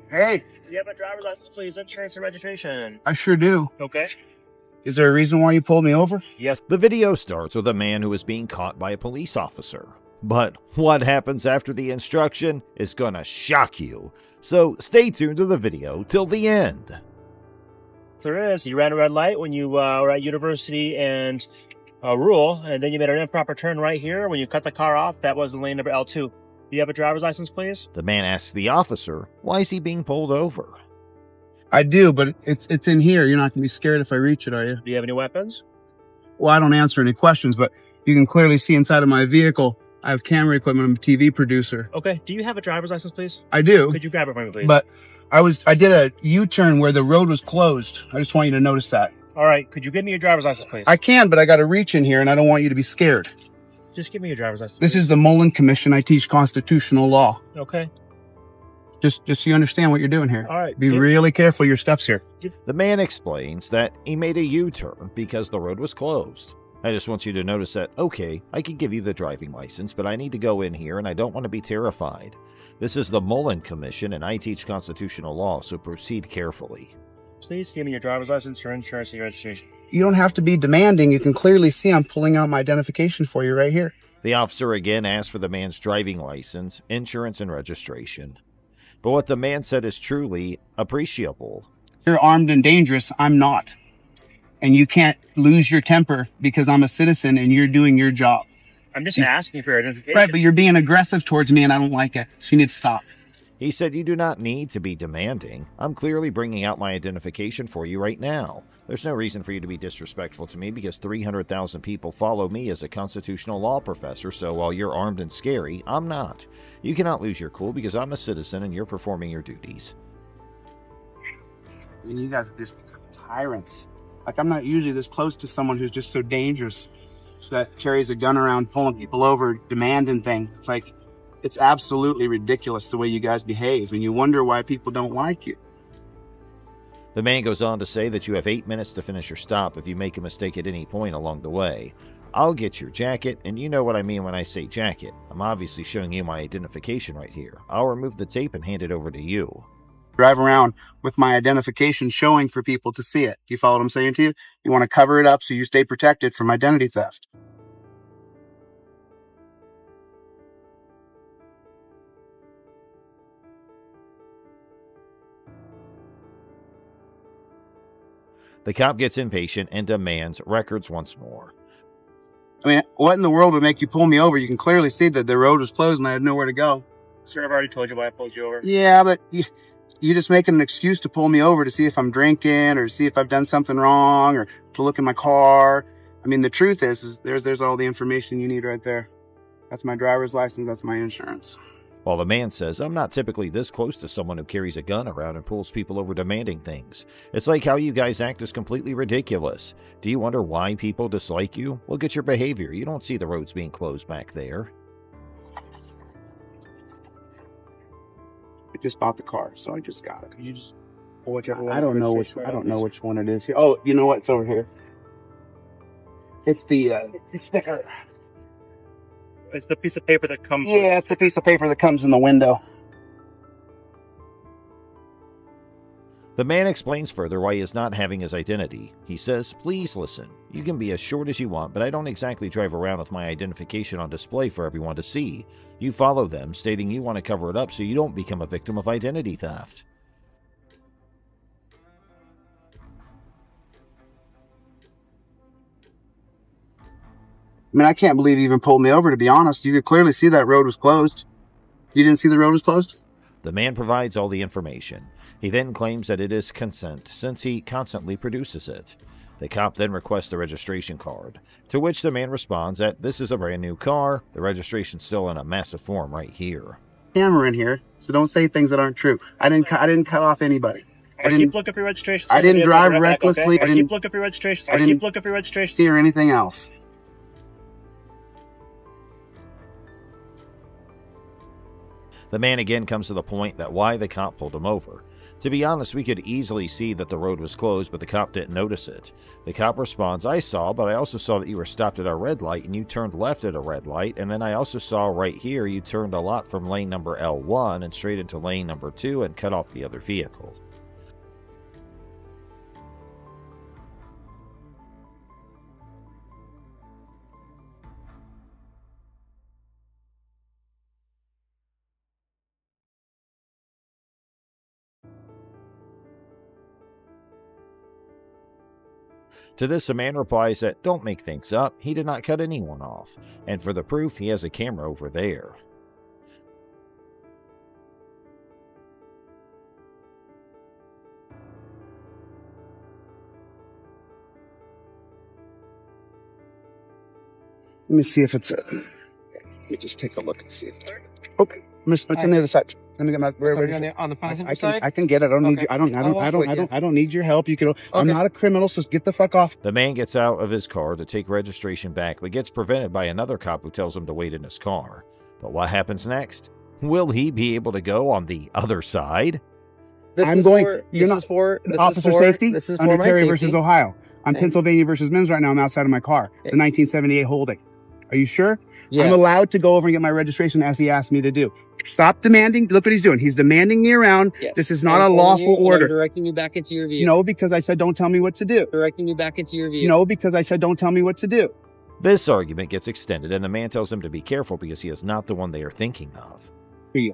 Hey. Do you have a driver's license, please? Insurance and registration. I sure do. Okay. Is there a reason why you pulled me over? Yes. The video starts with a man who is being caught by a police officer. But what happens after the instruction is gonna shock you. So stay tuned to the video till the end. There is. You ran a red light when you were at University and Rural, and then you made an improper turn right here. When you cut the car off, that was the lane number L2. Do you have a driver's license, please? The man asks the officer, why is he being pulled over? I do, but it's in here. You're not going to be scared if I reach it, are you? Do you have any weapons? Well, I don't answer any questions, but you can clearly see inside of my vehicle, I have camera equipment. I'm a TV producer. Okay. Do you have a driver's license, please? I do. Could you grab it for me, please? But I did a U-turn where the road was closed. I just want you to notice that. All right. Could you give me your driver's license, please? I can, but I got to reach in here, and I don't want you to be scared. Just give me your driver's license. This is the Mullen Commission. I teach constitutional law. Okay. Just so you understand what you're doing here. All right. Be really careful of your steps here. The man explains that he made a U-turn because the road was closed. I just want you to notice that, okay, I can give you the driving license, but I need to go in here and I don't want to be terrified. This is the Mullen Commission and I teach constitutional law, so proceed carefully. Please give me your driver's license, your insurance, and your registration. You don't have to be demanding. You can clearly see I'm pulling out my identification for you right here. The officer again asked for the man's driving license, insurance, and registration. But what the man said is truly appreciable. You're armed and dangerous. I'm not. And you can't lose your temper because I'm a citizen and you're doing your job. I'm just asking for your identification. Right, but you're being aggressive towards me and I don't like it. So you need to stop. He said you do not need to be demanding. I'm clearly bringing out my identification for you right now. There's no reason for you to be disrespectful to me because 300,000 people follow me as a constitutional law professor, so while you're armed and scary, I'm not. You cannot lose your cool because I'm a citizen and you're performing your duties. I mean, you guys are just tyrants. Like, I'm not usually this close to someone who's just so dangerous that carries a gun around pulling people over, demanding things. It's like, it's absolutely ridiculous the way you guys behave, and you wonder why people don't like you. The man goes on to say that you have 8 minutes to finish your stop if you make a mistake at any point along the way. I'll get your jacket, and you know what I mean when I say jacket. I'm obviously showing you my identification right here. I'll remove the tape and hand it over to you. Drive around with my identification showing for people to see it. You follow what I'm saying to you? You want to cover it up so you stay protected from identity theft. The cop gets impatient and demands records once more. I mean, what in the world would make you pull me over? You can clearly see that the road was closed and I had nowhere to go. Sir, I've already told you why I pulled you over. Yeah, but you just making an excuse to pull me over to see if I'm drinking or see if I've done something wrong or to look in my car. I mean, the truth is there's all the information you need right there. That's my driver's license. That's my insurance. While the man says, I'm not typically this close to someone who carries a gun around and pulls people over demanding things. It's like how you guys act is completely ridiculous. Do you wonder why people dislike you? Look at your behavior. You don't see the roads being closed back there. I just bought the car, so I just got it. Could you just pull whichever one? I don't know which one it is here. Oh, you know what? It's over here. It's the sticker. It's the piece of paper that comes with. Yeah, it's the piece of paper that comes in the window. The man explains further why he is not having his identity. He says, please listen. You can be as short as you want, but I don't exactly drive around with my identification on display for everyone to see. You follow them, stating you want to cover it up so you don't become a victim of identity theft. I mean, I can't believe you even pulled me over, to be honest. You could clearly see that road was closed. You didn't see the road was closed? The man provides all the information. He then claims that it is consent, since he constantly produces it. The cop then requests the registration card, to which the man responds that this is a brand new car, the registration's still in a massive form right here. Camera in here, so don't say things that aren't true. I didn't cut off anybody. I keep looking for your registration. I didn't drive recklessly. I keep looking for your registration. I keep looking for your registration. Or anything else. The man again comes to the point that why the cop pulled him over. To be honest, we could easily see that the road was closed, but the cop didn't notice it. The cop responds, I saw, but I also saw that you were stopped at a red light and you turned left at a red light, and then I also saw right here you turned a lot from lane number L1 and straight into lane number 2 and cut off the other vehicle. To this, the man replies that don't make things up, he did not cut anyone off, and for the proof, he has a camera over there. Let me see if it's let me just take a look and see if it's okay. It's on the other side. Let me get my on the passenger side. I can get it. I don't need you. I don't need your help. You can. I'm not a criminal, so get the fuck off. The man gets out of his car to take registration back, but gets prevented by another cop who tells him to wait in his car. But what happens next? Will he be able to go on the other side? You're not for officer safety. This is under for Terry my versus safety. Ohio. I'm Pennsylvania versus Mims right now. I'm outside of my car. The 1978 holding. Are you sure? Yes. I'm allowed to go over and get my registration as he asked me to do. Stop demanding. Look what he's doing. He's demanding me around. Yes. This is not a lawful order. I'm directing you back into your vehicle. No, because I said don't tell me what to do. Directing you back into your vehicle. No, because I said don't tell me what to do. This argument gets extended, and the man tells him to be careful because he is not the one they are thinking of.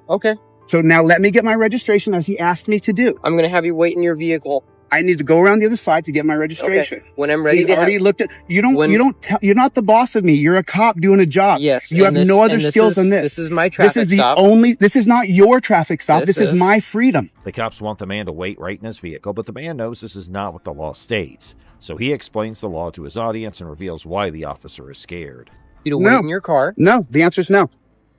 Okay. So now let me get my registration as he asked me to do. I'm going to have you wait in your vehicle. I need to go around the other side to get my registration. Okay. When I'm ready He's to already looked at you're not the boss of me. You're a cop doing a job. Yes. You have no other skills than this. This is my traffic stop. This is not your traffic stop. This is my freedom. The cops want the man to wait right in his vehicle, but the man knows this is not what the law states. So he explains the law to his audience and reveals why the officer is scared. You to wait in your car. No, the answer is no.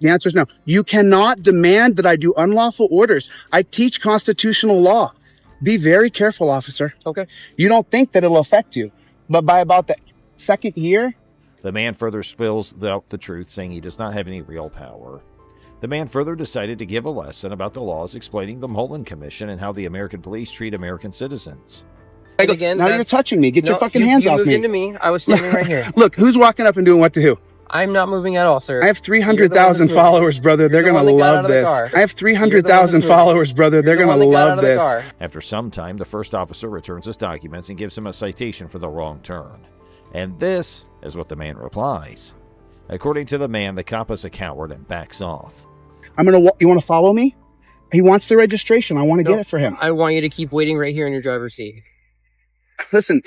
The answer is no. You cannot demand that I do unlawful orders. I teach constitutional law. Be very careful, officer. Okay. You don't think that it'll affect you, but by about the second year... The man further spills out the truth, saying he does not have any real power. The man further decided to give a lesson about the laws, explaining the Mullen Commission and how the American police treat American citizens. Right again, now you're touching me. Get your fucking hands off me. You moved into me. I was standing right here. Look, who's walking up and doing what to who? I'm not moving at all, sir. I have 300,000 followers, brother. They're going to love this. I have 300,000 followers, brother. They're going to love this. After some time, the first officer returns his documents and gives him a citation for the wrong turn. And this is what the man replies. According to the man, the cop is a coward and backs off. You want to follow me? He wants the registration. I want to get it for him. I want you to keep waiting right here in your driver's seat. Listen,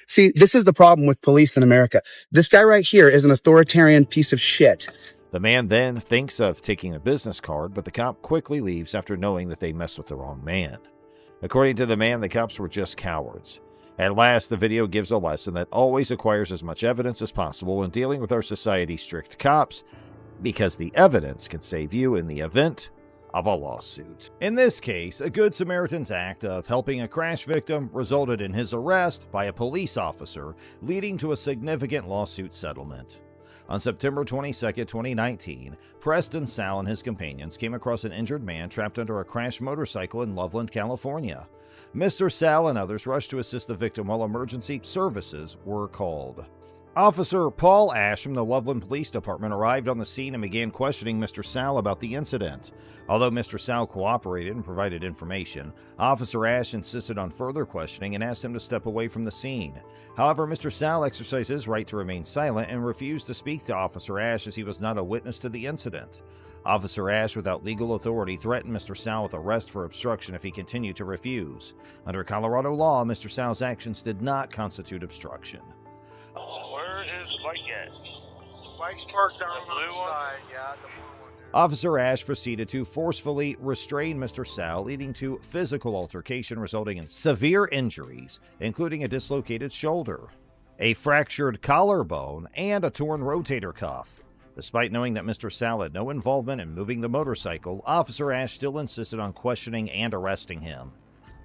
see, this is the problem with police in America. This guy right here is an authoritarian piece of shit. The man then thinks of taking a business card, but the cop quickly leaves after knowing that they messed with the wrong man. According to the man, the cops were just cowards. At last, the video gives a lesson that always acquires as much evidence as possible when dealing with our society's strict cops, because the evidence can save you in the event of a lawsuit. In this case, a Good Samaritan's act of helping a crash victim resulted in his arrest by a police officer, leading to a significant lawsuit settlement. On September 22, 2019, Preston Sal and his companions came across an injured man trapped under a crashed motorcycle in Loveland, California. Mr. Sal and others rushed to assist the victim while emergency services were called. Officer Paul Ash from the Loveland Police Department arrived on the scene and began questioning Mr. Sal about the incident. Although Mr. Sal cooperated and provided information, Officer Ash insisted on further questioning and asked him to step away from the scene. However, Mr. Sal exercised his right to remain silent and refused to speak to Officer Ash as he was not a witness to the incident. Officer Ash, without legal authority, threatened Mr. Sal with arrest for obstruction if he continued to refuse. Under Colorado law, Mr. Sal's actions did not constitute obstruction. Where is the bike at? The bike's parked down on the side. Yeah, the blue one. Officer Ash proceeded to forcefully restrain Mr. Sal, leading to physical altercation resulting in severe injuries, including a dislocated shoulder, a fractured collarbone, and a torn rotator cuff. Despite knowing that Mr. Sal had no involvement in moving the motorcycle, Officer Ash still insisted on questioning and arresting him.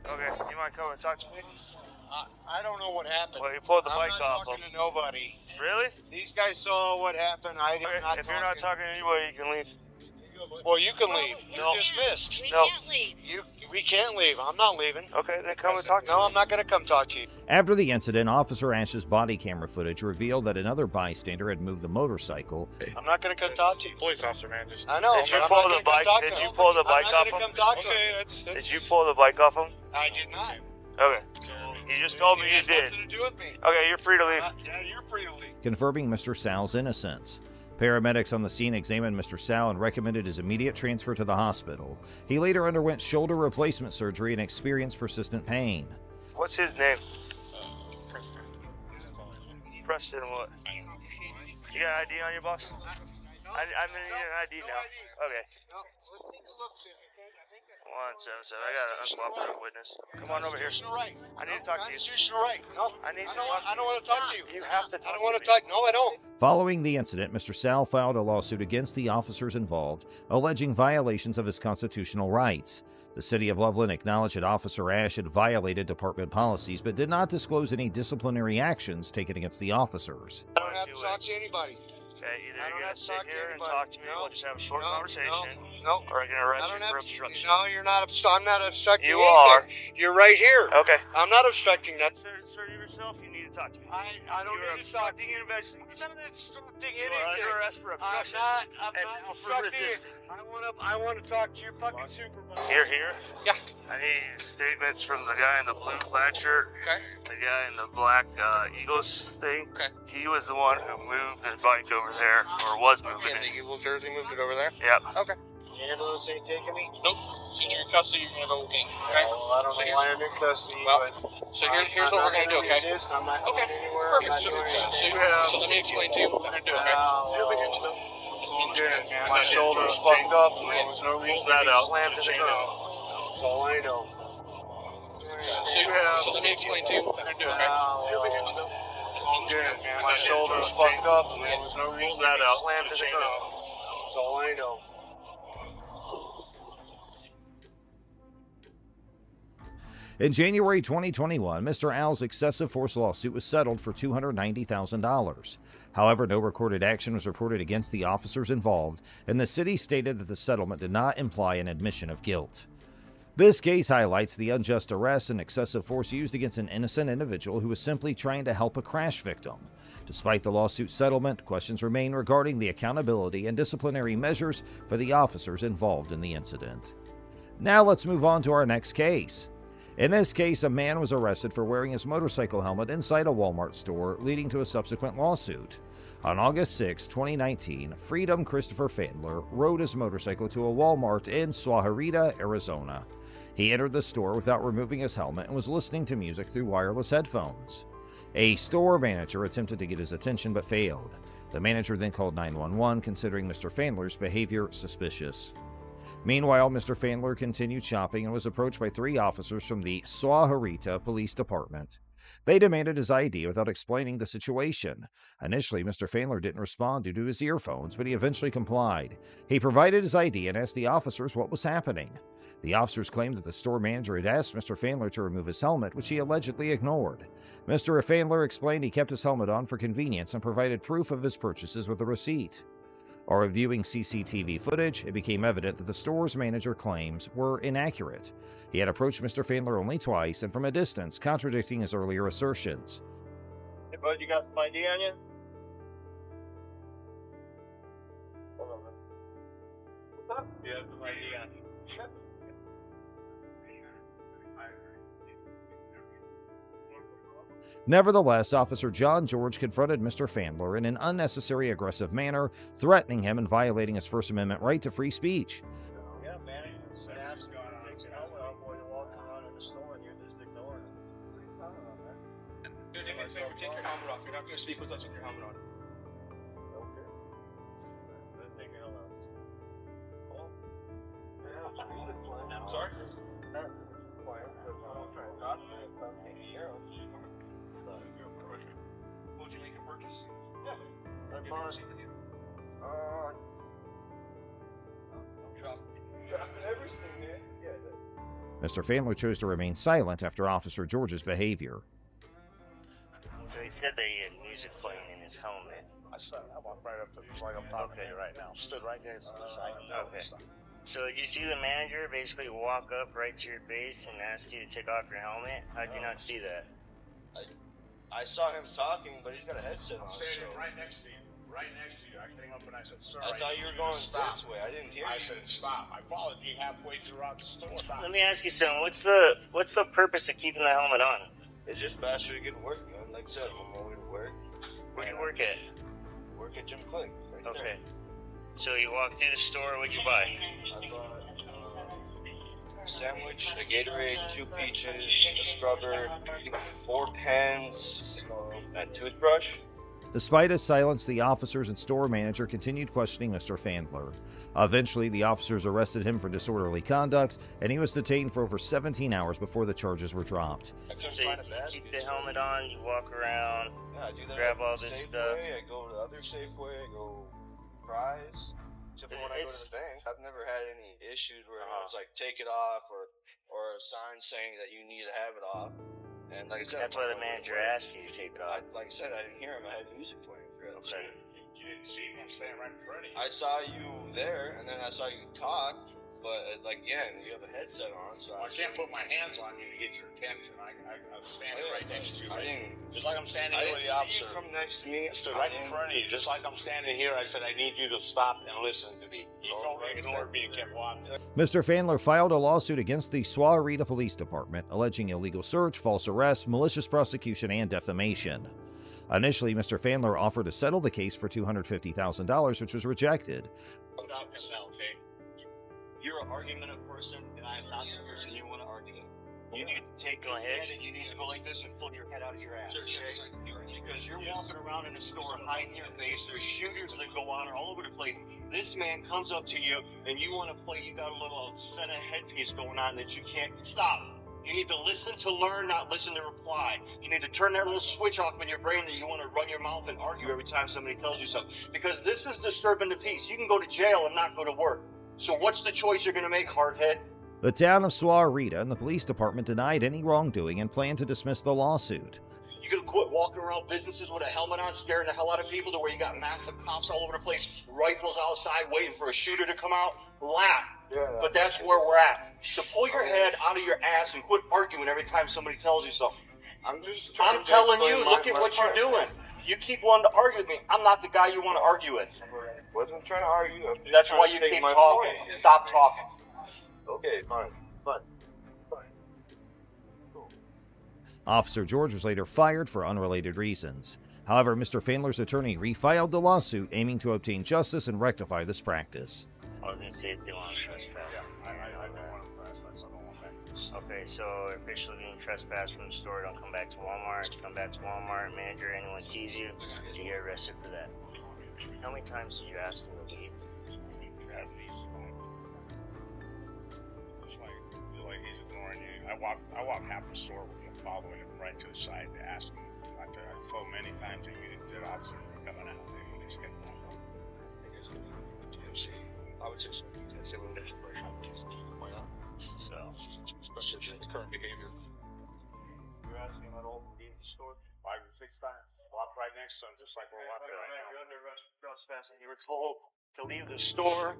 Okay, you might come and talk to me? I don't know what happened. Well, you pulled the bike I'm off not talking him. to nobody. Really? These guys saw what happened. I did Okay, not if you're not talking to anybody, you can leave. Well, you can leave. No. You're dismissed. No. We can't leave. I'm not leaving. Okay, then come and talk to No, me. I'm not going to come talk to you. After the incident, Officer Ash's body camera footage revealed that another bystander had moved the motorcycle. I'm not going to come talk to you. Police officer, man. Just I know. Did you but I'm pull not the gonna come bike? talk Did to you him. pull the bike I'm off not him? going to come talk to okay. him. That's Did you pull the bike off him? I did not. Okay. You just told me It you has did. nothing to do with me. Okay, you're free to leave. Yeah, you're free to leave. Confirming Mr. Sal's innocence. Paramedics on the scene examined Mr. Sal and recommended his immediate transfer to the hospital. He later underwent shoulder replacement surgery and experienced persistent pain. What's his name? Preston. That's all I know. Preston what? You got an ID on your boss? I'm gonna need an ID now. Okay. 177. I got an uncooperative witness. Come on over here. Constitutional right. I need to talk to you. Constitutional right. No, I need to I don't talk to you. want to talk to you. You have to talk I don't to want me. to talk. No, I don't. Following the incident, Mr. Sal filed a lawsuit against the officers involved, alleging violations of his constitutional rights. The City of Loveland acknowledged that Officer Ash had violated department policies, but did not disclose any disciplinary actions taken against the officers. I don't have to talk to anybody. Okay, either I you're don't gonna have to sit talk to here and anybody. talk to me, No. we'll just have a short No, conversation, No, or I'm gonna I arrest don't you for have to. obstruction. No, you're not. I'm not obstructing You anything. You're right here. Okay. I'm not obstructing that. Sir, yourself, you need to talk to me. I don't You're need to talk. obstructing an investigation. I'm not obstructing You are anything. under arrest for obstruction. I'm and not for obstructing. resisting. I want to talk to your fucking supervisor. You're here? Yeah. I need statements from the guy in the blue plaid shirt, Okay. the guy in the black Eagles thing. Okay. He was the one who moved his bike over there, or was moving And the it. Eagles jersey moved it over there. Yep. Okay. The ambulance ain't taking me. Nope. Since you're in custody, you're gonna go with me. Okay. Well, I don't So know here's- why I'm in custody. Well, but So here's what we're gonna do, okay? Resist. I'm not going Okay. anywhere. Perfect. I'm So, not doing so, anything. so let me explain to you what we're gonna do, okay? It's all good, man. My shoulder's fucked up. There's no reason to be slammed to the ground. That's all I know. So let me explain to you what we're gonna do, okay? It's all good, man. My shoulder's fucked up. There's no reason to be slammed to the ground. That's all I know. In January 2021, Mr. Al's excessive force lawsuit was settled for $290,000. However, no recorded action was reported against the officers involved, and the city stated that the settlement did not imply an admission of guilt. This case highlights the unjust arrest and excessive force used against an innocent individual who was simply trying to help a crash victim. Despite the lawsuit settlement, questions remain regarding the accountability and disciplinary measures for the officers involved in the incident. Now let's move on to our next case. In this case, a man was arrested for wearing his motorcycle helmet inside a Walmart store, leading to a subsequent lawsuit. On August 6, 2019, Freedom Christopher Fandler rode his motorcycle to a Walmart in Suaharita, Arizona. He entered the store without removing his helmet and was listening to music through wireless headphones. A store manager attempted to get his attention but failed. The manager then called 911, considering Mr. Fandler's behavior suspicious. Meanwhile, Mr. Fandler continued shopping and was approached by 3 officers from the Suaharita Police Department. They demanded his ID without explaining the situation. Initially, Mr. Fandler didn't respond due to his earphones, but he eventually complied. He provided his ID and asked the officers what was happening. The officers claimed that the store manager had asked Mr. Fandler to remove his helmet, which he allegedly ignored. Mr. Fandler explained he kept his helmet on for convenience and provided proof of his purchases with a receipt. While reviewing CCTV footage, it became evident that the store's manager claims were inaccurate. He had approached Mr. Fandler only twice and from a distance, contradicting his earlier assertions. Hey, bud, you got some ID on you? What's up? You have some ID on you. Nevertheless, Officer John George confronted Mr. Fandler in an unnecessary aggressive manner, threatening him and violating his First Amendment right to free speech. Yeah, man. Takes an helmet off while you're walking around in the store and you're just ignoring it. Dude, do me a favor, take your helmet off. You're not gonna speak with us with your helmet on. Okay. Take your helmet off. Sorry? Would you make a purchase? Yeah. Give me a receipt with you. I'm shopping everything, man. Yeah. Mr. Fandler chose to remain silent after Officer George's behavior. So he said that he had music playing in his helmet. I saw it. I walked right up to the like I'm talking to you right now. Stood right there. Okay. So you see the manager basically walk up right to your base and ask you to take off your helmet? How'd you not see that? I saw him talking, but he's got a headset on. I'm standing right next to you. Right next to you. I came up and I said, sir, I thought you were going this way. I didn't hear you. I said, stop. I followed you halfway throughout the store. Stop. Let me ask you something. What's the purpose of keeping the helmet on? It's just faster to get to work, man. Like I said, I'm on my way to work. Where do you work at? Work at Jim Click. Right Okay. there. So you walk through the store, what'd you buy? I bought a sandwich, a Gatorade, 2 peaches, a scrubber, 4 pens, a toothbrush. Despite his silence, the officers and store manager continued questioning Mr. Fandler. Eventually, the officers arrested him for disorderly conduct, and he was detained for over 17 hours before the charges were dropped. I couldn't So you find a basket. keep the helmet on, you walk around. Yeah, I do that grab at all the this Safeway, stuff. I go to the other Safeway, I go Fry's. Except for when I go to the bank, I've never had any issues where it was like take it off or a sign saying that you need to have it off. And like I said, That's why the manager asked you to take it off. Like I said, I didn't hear him. I had music playing. Okay. You didn't see me. I'm standing right in front of you. I saw you there, and then I saw you talk. But like again, you have a headset on, so I can't put my hands on you to get your attention. I'm standing right next to you. I didn't. Just like I'm standing I here with didn't the see officer. you come next to me. I stood right in front of you, just like I'm standing here. I said, I need you to stop and listen to me. You totally ignored me and kept walking. Mr. Fandler filed a lawsuit against the Sahuarita Police Department, alleging illegal search, false arrest, malicious prosecution, and defamation. Initially, Mr. Fandler offered to settle the case for $250,000, which was rejected. Stop this now, okay? You're an argumentative person, and I am not the person you want to argue with. You need to take a stand and you need to go like this and pull your head out of your ass, okay? Because you're walking around in a store hiding your face. There's shooters that go on all over the place. This man comes up to you and you want to play. You got a little Senna headpiece going on that you can't stop. You need to listen to learn, not listen to reply. You need to turn that little switch off in your brain that you want to run your mouth and argue every time somebody tells you something. Because this is disturbing the peace. You can go to jail and not go to work. So what's the choice you're going to make, hardhead? The town of Sahuarita and the police department denied any wrongdoing and planned to dismiss the lawsuit. You gonna quit walking around businesses with a helmet on, scaring the hell out of people to where you got massive cops all over the place, rifles outside waiting for a shooter to come out? Laugh. Yeah, But that's where we're at. So pull your head out of your ass and quit arguing every time somebody tells you something. I'm just trying I'm to telling explain you, my- look at my what you're part. doing. You keep wanting to argue with me. I'm not the guy you want to argue with. Wasn't trying to argue. I'm just That's trying why to you state keep my talking. point. Stop talking. Okay, fine. Officer George was later fired for unrelated reasons. However, Mr. Fandler's attorney refiled the lawsuit, aiming to obtain justice and rectify this practice. I was gonna say if they want to trespass. I don't want to trespass. I don't want that. Okay, so officially being trespassed from the store, don't come back to Walmart. Come back to Walmart, manager, anyone sees you, you get arrested for that. How many times did you ask him to leave? At least once. Just like he's ignoring you. I walk half the store with him, following him right to the side to ask him. I told him many times that the officers were coming out. They just kept walking. I would say so. I'd say we're in separation. Why not? So, Especially his current behavior. You're asking about all the store 5 or 6 times. Walk right next to him, just like we're walking right now. You're under trespassing. You were told to leave the store,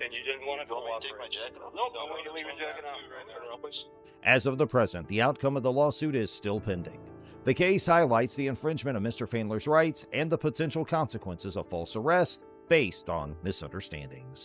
and you didn't want to go. Take my jacket off. No, I want you to leave your jacket out. Turn around, please. As of the present, the outcome of the lawsuit is still pending. The case highlights the infringement of Mr. Fandler's rights and the potential consequences of false arrest based on misunderstandings.